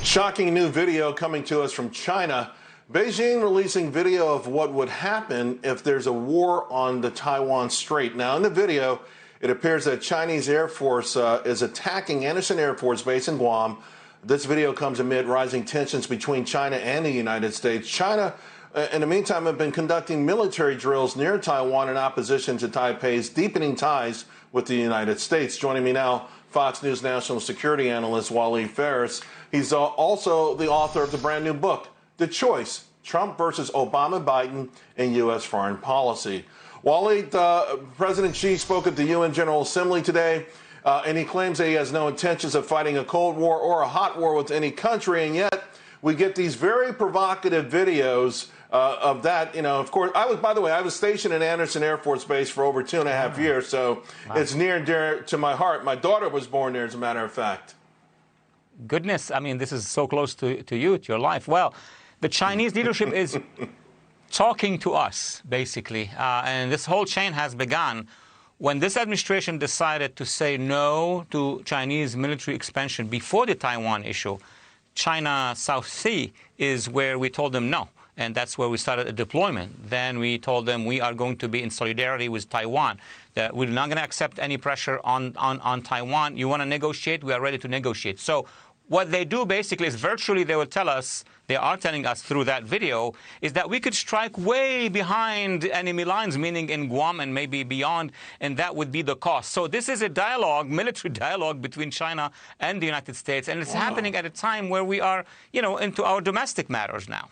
Shocking new video coming to us from China. Beijing releasing video of what would happen if there's a war on the Taiwan Strait. Now, in the video, it appears that Chinese Air Force is attacking Andersen Air Force Base in Guam. This video comes amid rising tensions between China and the United States. China, in the meantime, have been conducting military drills near Taiwan in opposition to Taipei's deepening ties with the United States. Joining me now, Fox News national security analyst Walid Phares. He's also the author of the brand new book, The Choice, Trump versus Obama, Biden, and U.S. Foreign Policy. Walid, President Xi spoke at the UN General Assembly today, and he claims that he has no intentions of fighting a Cold War or a hot war with any country, and yet we get these very provocative videos of that. You know, of course, by the way, I was stationed at Andersen Air Force Base for over 2.5 years, so it's near and dear to my heart. My daughter was born there, as a matter of fact. Goodness, I mean, this is so close to you, to your life. Well, the Chinese leadership is talking to us, basically, and this whole chain has begun when this administration decided to say no to Chinese military expansion before the Taiwan issue. China South Sea is where we told them no, and that's where we started a deployment. Then we told them we are going to be in solidarity with Taiwan, that we're not going to accept any pressure on Taiwan. You want to negotiate? We are ready to negotiate. So what they do basically is virtually they will tell us, they are telling us through that video, is that we could strike way behind enemy lines, meaning in Guam and maybe beyond, and that would be the cost. So this is a dialogue, military dialogue between China and the United States, and it's happening at a time where we are, you know, into our domestic matters now.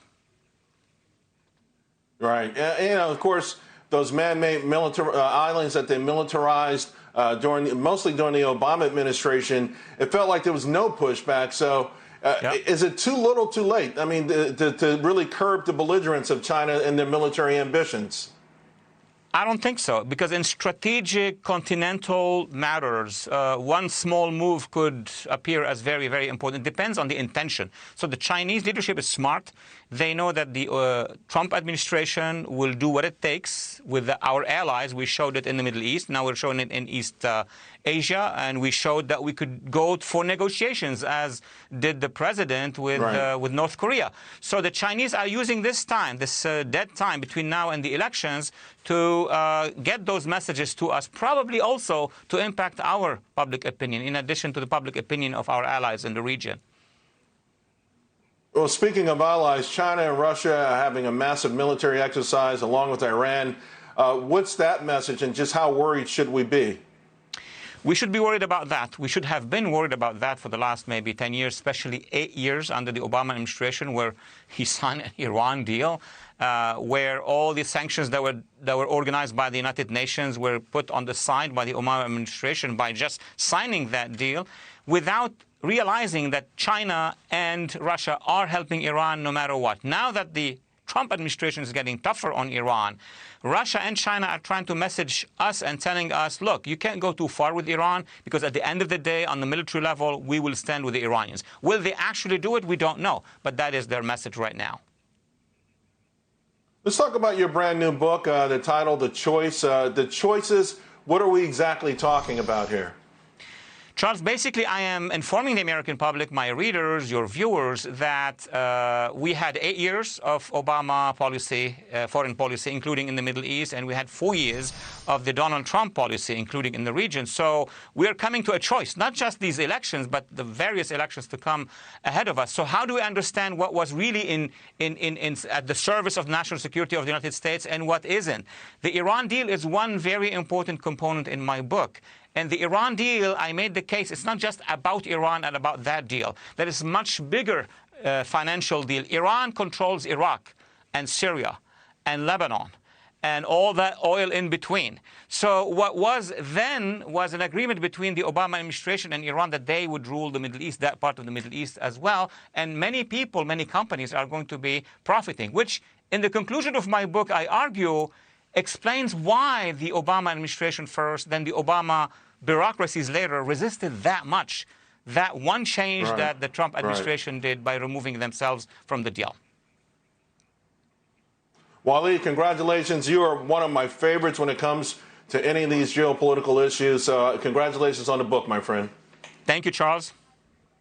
Right. You know, of course, those man-made islands that they militarized mostly during the Obama administration, it felt like there was no pushback. So is it too little too late? I mean, to really curb the belligerence of China and their military ambitions? I don't think so, because in strategic continental matters, one small move could appear as very, very important. It depends on the intention. So the Chinese leadership is smart. They know that the Trump administration will do what it takes with our allies. We showed it in the Middle East. Now we're showing it in East Asia. And we showed that we could go for negotiations, as did the president with North Korea. So the Chinese are using this time, this dead time between now and the elections, to get those messages to us, probably also to impact our public opinion, in addition to the public opinion of our allies in the region. Well, speaking of allies, China and Russia are having a massive military exercise along with Iran. What's that message, and just how worried should we be? We should be worried about that. We should have been worried about that for the last maybe 10 years, especially 8 years under the Obama administration, where he signed an Iran deal, where all the sanctions that were organized by the United Nations were put on the side by the Obama administration by just signing that deal, without realizing that China and Russia are helping Iran no matter what. Now that the Trump administration is getting tougher on Iran, Russia and China are trying to message us and telling us, look, you can't go too far with Iran, because at the end of the day, on the military level, we will stand with the Iranians. Will they actually do it? We don't know. But that is their message right now. Let's talk about your brand new book, the title, The Choice. The Choices, what are we exactly talking about here? Charles, basically, I am informing the American public, my readers, your viewers, that we had 8 years of Obama policy, foreign policy, including in the Middle East, and we had 4 years of the Donald Trump policy, including in the region. So we are coming to a choice, not just these elections, but the various elections to come ahead of us. So how do we understand what was really at the service of national security of the United States and what isn't? The Iran deal is one very important component in my book. And the Iran deal, I made the case, it's not just about Iran and about that deal. There is much bigger financial deal. Iran controls Iraq and Syria and Lebanon and all that oil in between. So what was then was an agreement between the Obama administration and Iran that they would rule the Middle East, that part of the Middle East as well. And many people, many companies are going to be profiting, which in the conclusion of my book, I argue, explains why the Obama administration first, then the Obama bureaucracies later resisted that much, that one change that the Trump administration did by removing themselves from the deal. Walid, congratulations. You are one of my favorites when it comes to any of these geopolitical issues. Congratulations on the book, my friend. Thank you, Charles.